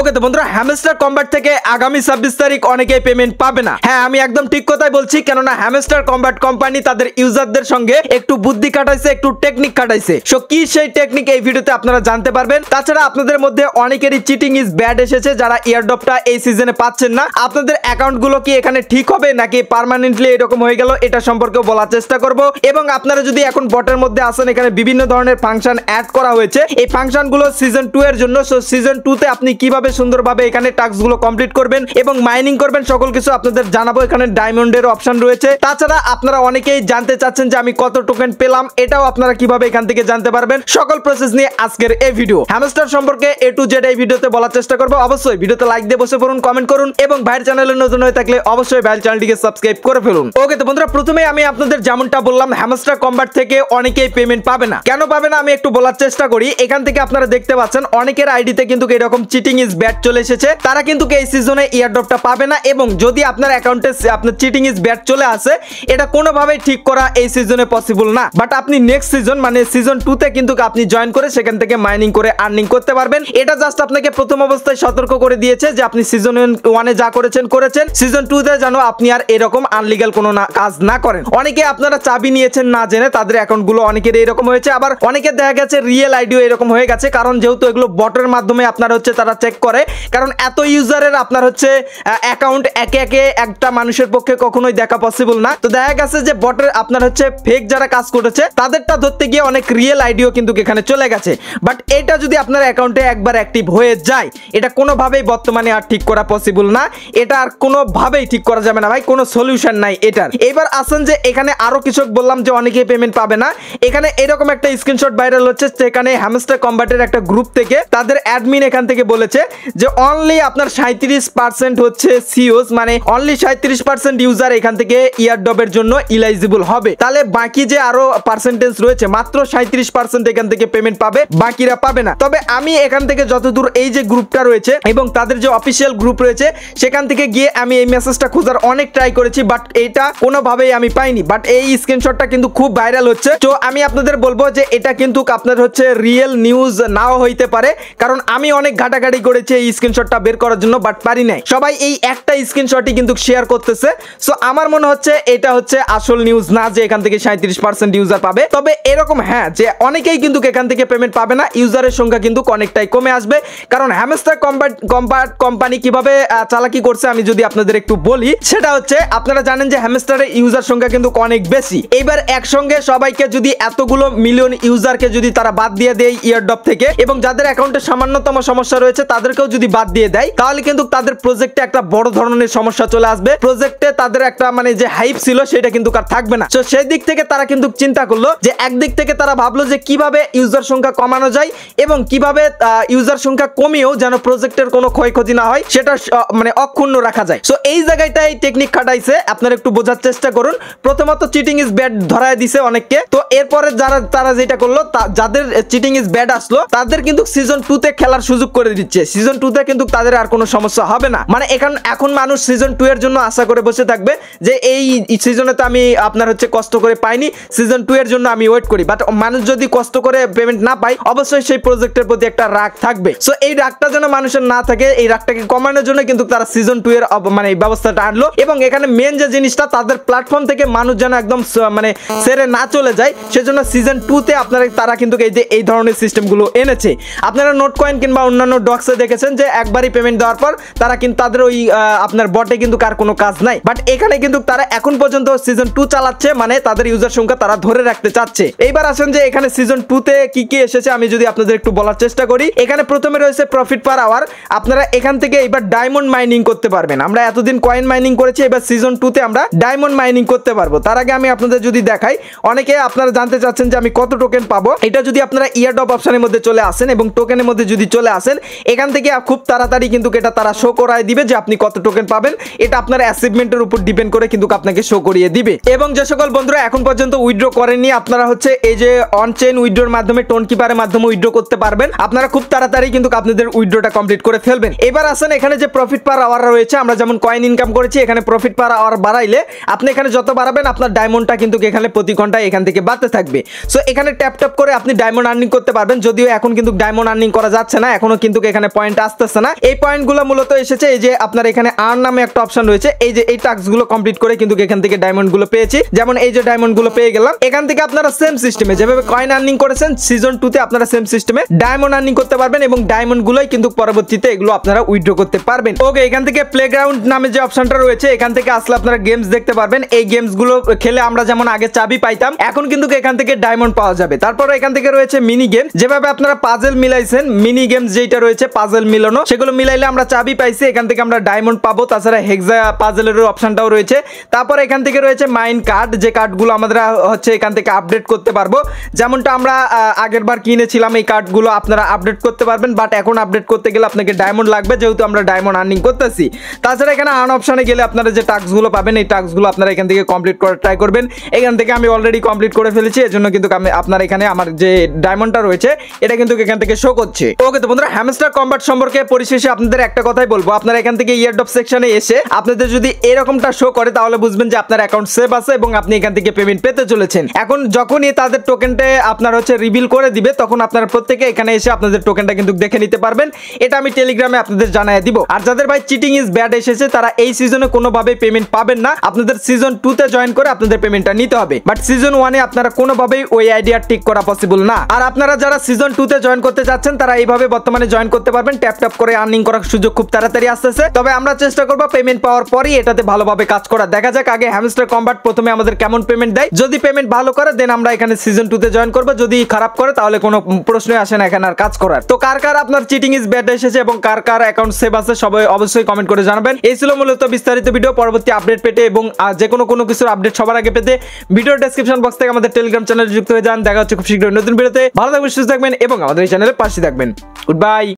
ওকে তো বন্ধুরা, hamster combat থেকে আগামী 26 তারিখ অনেকেই পেমেন্ট পাবে না। হ্যাঁ, আমি একদম ঠিক কথাই বলছি, কেননা হ্যামস্টার কম্ব্যাট কোম্পানি তাদের ইউজারদের সঙ্গে একটু বুদ্ধি খাটাইছে, একটু টেকনিক খাটাইছে। সো কি সেই টেকনিক এই ভিডিওতে আপনারা জানতে পারবেন। তাছাড়া আপনাদের মধ্যে অনেকেরই চিটিং ইজ ব্যাড এসেছে, যারা ইয়ারড্রপটা এই সিজনে পাচ্ছেন না। আপনাদের অ্যাকাউন্টগুলো কি এখানে ঠিক হবে নাকি পার্মানেন্টলি এরকম হয়ে গেল, এটা সম্পর্কে বলার চেষ্টা করব। এবং আপনারা যদি এখন বটের মধ্যে আসেন, এখানে বিভিন্ন ধরনের ফাংশন অ্যাড করা হয়েছে। এই ফাংশনগুলো সিজন 2 এর জন্য। সো সিজন 2 তে আপনি কিভাবে সুন্দরভাবে এখানে টাস্কগুলো কমপ্লিট করবেন এবং মাইনিং করবেন, সকল কিছু আপনাদের জানাবো। এখানে ডায়মন্ডের অপশন রয়েছে। তাছাড়া আপনারা অনেকেই জানতে চাচ্ছেন যে আমি কত টোকেন পেলাম, এটাও আপনারা কিভাবে এখান থেকে জানতে পারবেন। সকল প্রসেস নিয়ে আজকের এই ভিডিও। হ্যামস্টার সম্পর্কে A to Z এই ভিডিওতে বলার চেষ্টা করব। অবশ্যই ভিডিওতে লাইক দিয়ে বসে পড়ুন, কমেন্ট করুন এবং ভাইয়ের চ্যানেলে নতুন হয়ে থাকলে অবশ্যই ভাইয়ের চ্যানেলটিকে সাবস্ক্রাইব করে ফেলুন। ওকে তো বন্ধুরা, প্রথমে আমি আপনাদের যেমনটা বললাম, হ্যামস্টার কম্ব্যাট থেকে অনেকেই পেমেন্ট পাবে না। কেন পাবে না আমি একটু বলার চেষ্টা করি। এখান থেকে আপনারা দেখতে পাচ্ছেন অনেকের আইডিতে কিন্তু এরকম চিটিং ইজ ব্যাড চলে এসেছে। তারা কিন্তু এই সিজনে ইয়ারড্রপটা পাবে না। এবং যদি আপনার অ্যাকাউন্টে আপনার চিটিং ইজ ব্যাড চলে আসে, এটা কোনোভাবেই ঠিক করা এই সিজনে পসিবল না। বাট আপনি নেক্সট সিজন মানে সিজন 2 তে কিন্তু আপনি জয়েন করে সেখান থেকে মাইনিং করে আর্নিং করতে পারবেন। এটা জাস্ট আপনাকে প্রথম অবস্থায় সতর্ক করে দিয়েছে যে আপনি সিজন 1 এ যা করেছেন সিজন 2 তে যেন আপনি আর এরকম আনলিগাল কোনো কাজ না করেন। অনেকে আপনারা চাবি নিয়েছেন না জেনে, তাদের অ্যাকাউন্টগুলো অনেকের এরকম হয়েছে। আবার অনেকের দেখা গেছে রিয়েল আইডিও এরকম হয়ে গেছে, কারণ যেহেতু এগুলো বটের মাধ্যমে আপনার হচ্ছে তারা চেক করে। কারণ এত ইউজারের আপনার হচ্ছে অ্যাকাউন্ট একে একে একটা মানুষের পক্ষে কখনোই দেখা পসিবল না। তো দেখা গেছে যে বটের আপনার হচ্ছে ফেক যারা কাজ করেছে তাদেরটা ধরতে গিয়ে অনেক রিয়েল আইডিও কিন্তু এখানে চলে গেছে। বাট এটা যদি আপনার অ্যাকাউন্টে একবার অ্যাক্টিভ হয়ে যায়, এটা কোনোভাবেই বর্তমানে আর ঠিক করা পসিবল না। এটা আর কোনোভাবেই ঠিক করা যাবে না ভাই, কোনো সলিউশন নাই এটার। এবার আসেন যে এখানে আরো কিছু বললাম যে অনেকেই পেমেন্ট পাবে না। এখানে এরকম একটা স্ক্রিনশট ভাইরাল হচ্ছে, সেখানে হ্যামস্টার কম্ব্যাটের একটা গ্রুপ থেকে তাদের অ্যাডমিন এখান থেকে বলেছে যে অনলি আপনার 37% হচ্ছে সিওস, মানে অনলি 37% ইউজার এখান থেকে ইয়ারড্রপের জন্য ইলাইজিবল হবে। তাহলে বাকি যে আরো পার্সেন্টেজ রয়েছে, মাত্র 37% এখান থেকে পেমেন্ট পাবে, বাকিরা পাবে না। তবে আমি এখান থেকে যতদূর এই যে গ্রুপটা রয়েছে এবং তাদের যে অফিসিয়াল গ্রুপ রয়েছে, সেখান থেকে গিয়ে আমি এই মেসেজটা খোঁজার অনেক ট্রাই করেছি, বাট এটা কোনোভাবেই আমি পাইনি। বাট এই স্ক্রিনশটটা কিন্তু খুব ভাইরাল হচ্ছে। তো আমি আপনাদের বলবো যে এটা কিন্তু আপনার হচ্ছে রিয়েল নিউজ নাও হইতে পারে, কারণ আমি অনেক ঘাটাঘাটি করেছি এই স্ক্রিনশটটা বের করার জন্য, বাট পারি নাই। সবাই এই একটা স্ক্রিনশটই কিন্তু শেয়ার করতেছে। সো আমার মনে হচ্ছে এটা হচ্ছে আসল নিউজ না যে এখান থেকে 37% ইউজার পাবে। তবে এরকম হ্যাঁ, যে অনেকেই কিন্তু এখান থেকে পেমেন্ট পাবে না, ইউজারের সংখ্যা কিন্তু অনেকটাই কমে আসবে। কারণ হ্যামস্টার কম্ব্যাট কোম্পানি কিভাবে চালাকি করছে আমি যদি আপনাদের একটু বলি, সেটা হচ্ছে আপনারা জানেন যে হ্যামস্টারের ইউজার সংখ্যা কিন্তু অনেক বেশি। এইবার একসঙ্গে সবাইকে যদি এতগুলো মিলিয়ন ইউজারকে যদি তারা বাদ দিয়ে দেয় ইয়ারড্রপ থেকে, এবং যাদের অ্যাকাউন্টে সামান্যতম সমস্যা রয়েছে তাদেরকেও যদি বাদ দিয়ে দেয়, তাহলে কিন্তু তাদের প্রজেক্টে একটা বড় ধরনের সমস্যা চলে আসবে। প্রজেক্টে তাদের একটা মানে যে হাইপ ছিল সেটা কিন্তু আর থাকবে না। তো সেই দিক থেকে তারা কিন্তু চিন্তা করলো যে একদিক থেকে তারা ভাবলো যে কিভাবে ইউজার সংখ্যা কমানো যায় এবং কিভাবে ইউজার সংখ্যা কমিয়েও যেন প্রজেক্টের কোনো ক্ষয়ক্ষতি না হয়, সেটা মানে অক্ষুণ্ণ রাখা যায়। সো এই জায়গাটাই টেকনিক খাটাইছে, আপনারা একটু বোঝার চেষ্টা করুন। প্রথমত চিটিং ইজ ব্যাড ধরায় দিছে অনেককে। তো এরপরে তারা যেটা করলো, যাদের চিটিং ইজ ব্যাড আসলো তাদের কিন্তু সিজন 2 তে খেলার সুযোগ করে দিচ্ছে। সিজন 2 তে কিন্তু তাদের আর কোনো সমস্যা হবে না। মানে এখন মানুষ সিজন 2 এর জন্য আশা করে বসে থাকবে যে এই সিজনে তো আমি আপনার হচ্ছে কষ্ট করে পাইনি, সিজন 2 এর জন্য আমি ওয়েট করি। বাট মানুষ যদি কষ্ট করে পেমেন্ট না পায়, অবশ্যই সেই প্রজেক্টের প্রতি একটা রাগ থাকবে। সো এই রাগটা যেন মানুষের না থাকে, এই রাগটাকে কমানোর জন্য কিন্তু তারা সিজন 2 এর মানে এই ব্যবস্থাটা আনলো। এবং এখানে মেন যে জিনিসটা, তাদের প্ল্যাটফর্ম থেকে মানুষ যেন একদম মানে সেরে না চলে যায়, সেজন্য সিজন 2 তে তারা কিন্তু এই ধরনের সিস্টেমগুলো এনেছে। আপনারা নোট কয়েন কিংবা অন্যান্য ডক্সে দেখেছেন যে একবারই পেমেন্ট দেওয়ার পর তারা কিন্তু তাদের ওই আপনার বটে কিন্তু কার কোনো কাজ নাই। বাট এখানে কিন্তু তারা এখন পর্যন্ত সিজন 2 চালাচ্ছে, মানে তাদের ইউজার সংখ্যা তারা ধরে রাখতে চাচ্ছে। এইবার আসেন যে এখানে সিজন 2 তে কি কি এসেছে আমি যদি আপনাদের একটু বলার চেষ্টা করি। এখানে প্রথমে রয়েছে প্রফিট পার আওয়ার। আপনারা এখান থেকে এবার ডায়মন্ড মাইনিং করতে পারবেন। আমরা এতদিন কয়েন মাইনিং করেছি, এবার সিজন 2 তে আমরা ডায়মন্ড মাইনিং করতে পারবো। তার আগে আমি আপনাদের যদি দেখাই, অনেকে আপনারা জানতে চাচ্ছেন যে আমি কত টোকেন পাবো। এটা যদি আপনারা ইয়ারড্রপ অপশনের মধ্যে চলে আসেন এবং টোকেনের মধ্যে যদি চলে আসেন, এখান থেকে খুব তাড়াতাড়ি কিন্তু এটা তারা শো করায় দিবে যে আপনি কত টোকেন পাবেন। এটা আপনার অ্যাচিভমেন্টের উপর ডিপেন্ড করে কিন্তু আপনাকে শো করিয়ে দিবে। এবং যে সকল বন্ধুরা এখন পর্যন্ত উইথড্র করেননি, আপনারা হচ্ছে এই যে অন চেইন উইথড্রোর মাধ্যমে টোন কিপারের মাধ্যমে উইথড্র করতে পারবেন। আপনারা খুব তাড়াতাড়ি কিন্তু আপনাদের উইথড্রটা কমপ্লিট করে ফেলবেন। এবার আসেন এখানে যে প্রফিট পার আওয়ার রয়েছে, আমরা যেমন কয়েন ইনকাম করেছি, এখানে প্রফিট পার আওয়ার বাড়াইলে আপনি এখানে যত বাড়াবেন আপনার ডায়মন্ডটা কিন্তু এখানে প্রতি ঘন্টায় এখান থেকে বাড়তে থাকবে। সো এখানে ট্যাপ ট্যাপ করে আপনি ডায়মন্ড আর্নিং করতে পারবেন। যদিও এখন কিন্তু ডায়মন্ড আর্নিং করা যাচ্ছে না, এখনো কিন্তু এখানে পয়েন্ট পয়েন্ট আসতেছে না। এই পয়েন্টগুলো মূলত এসেছে এই যে আপনার এখানে আর্ন নামে একটা অপশন রয়েছে, এই যে এই টাস্কগুলো কমপ্লিট করে কিন্তু এখান থেকে ডায়মন্ডগুলো পেয়েছি। যেমন এই যে ডায়মন্ডগুলো পেয়ে গেলাম, এখান থেকে আপনারা সেম সিস্টেমে যেভাবে কয়েন আর্নিং করেছেন সিজন 2 তে আপনারা সেম সিস্টেমে ডায়মন্ড আর্নিং করতে পারবেন এবং ডায়মন্ডগুলোই কিন্তু পরবর্তীতে এগুলো আপনারা উইথড্র করতে পারবেন। ওকে, এখান থেকে প্লেগ্রাউন্ড নামে যে অপশনটা রয়েছে এখান থেকে আসলে আপনারা গেমস দেখতে পারবেন। এই গেমসগুলো খেলে আমরা যেমন আগে চাবি পাইতাম, এখন কিন্তু এখান থেকে ডায়মন্ড পাওয়া যাবে। তারপরে এখান থেকে রয়েছে মিনি গেম, যেভাবে আপনারা পাজেল মিলাইছেন, মিনি গেমস যেটা রয়েছে পাজেল মিলানো, সেগুলো মিলাইলে আমরা চাবি পাইছি, এখান থেকে আমরা ডায়মন্ড পাবো। তাছাড়া হেক্সা পাজেলের অপশনটাও রয়েছে। তারপরে এখান থেকে রয়েছে মাইন কার্ড, যে কার্ডগুলো আমরা হচ্ছে এখান থেকে আপডেট করতে পারবো। যেমনটা আমরা আগের বার কিনেছিলাম, এই কার্ডগুলো আপনারা আপডেট করতে পারবেন, বাট এখন আপডেট করতে গেলে আপনাকে ডায়মন্ড লাগবে, যেহেতু আমরা ডায়মন্ড আর্নিং করতেছি। তাছাড়া এখানে আর্ন অপশনে গেলে আপনারা যে টাস্কগুলো পাবেন, এই টাস্কগুলো আপনারা এখান থেকে কমপ্লিট করার ট্রাই করবেন। এখান থেকে আমি অলরেডি কমপ্লিট করে ফেলেছি, এজন্য কিন্তু আপনার এখানে আমার যে ডায়মন্ডটা রয়েছে এটা কিন্তু এখান থেকে শো করছে। ওকে, তো বন্ধুরা হ্যামস্টার কম্বাট সম্পর্কে পরিশেষে আপনাদের একটা কথাই বলবো, আপনারা এখান থেকে ইয়ারড্রপ সেকশনে এসে আপনাদের যদি এরকমটা শো করে তাহলে বুঝবেন যে আপনার অ্যাকাউন্ট সেভ আছে এবং আপনি এখান থেকে পেমেন্ট পেতে চলেছেন। এখন যখনই তাদের টোকেনটা আপনার হচ্ছে রিভিল করে দিবে তখন আপনারা প্রত্যেকে এখানে এসে আপনাদের টোকেনটা কিন্তু দেখে নিতে পারবেন। এটা আমি টেলিগ্রামে আপনাদের জানাই দিব। আর যাদের ভাই চিটিং ইজ ব্যাড এসেছে তারা এই সিজনে কোনোভাবে পেমেন্ট পাবেন না, আপনাদের সিজন 2 তে জয়েন করে আপনাদের পেমেন্টটা নিতে হবে। বাট সিজন 1 এ আপনারা কোনোভাবেই ওই আইডিয়া টিক করা পসিবল না। আর আপনারা যারা সিজন 2 তে জয়েন করতে যাচ্ছেন তারা এইভাবে বর্তমানে জয়েন করতে পারবেন, ট্যাপ ট্যাপ করে আর্নিং করার সুযোগ খুব তাড়াতাড়ি আসতেছে। তবে আমরা চেষ্টা করব পেমেন্ট পাওয়ার পরই এটাতে ভালোভাবে কাজ করা। দেখা যাক আগে হ্যামস্টার কম্বাট প্রথমে আমাদের কেমন পেমেন্ট দেয়, যদি পেমেন্ট ভালো করে দেন আমরা এখানে সিজন 2 তে জয়েন করব, যদি খারাপ করে তাহলে কোনো প্রশ্নই আসে না এখানে আর কাজ করার। তো কার কার আপনার চিটিং ইজ ব্যাড এসেছে এবং কার কার অ্যাকাউন্ট সেভ আছে সবাই অবশ্যই কমেন্ট করে জানাবেন। এই ছিল মূলত বিস্তারিত ভিডিও। পরবর্তী আপডেট পেতে এবং যে কোনো কিছুর আপডেট সবার আগে পেতে ভিডিও ডেসক্রিপশন বক্স থেকে আমাদের টেলিগ্রাম চ্যানেলে যুক্ত হয়ে যান। দেখা হচ্ছে খুব শীঘ্রই নতুন ভিডিওতে। ভালো থাকবেন, সুস্থ থাকবেন এবং আমাদের এই চ্যানেলে পাশে থাকবেন। Good bye.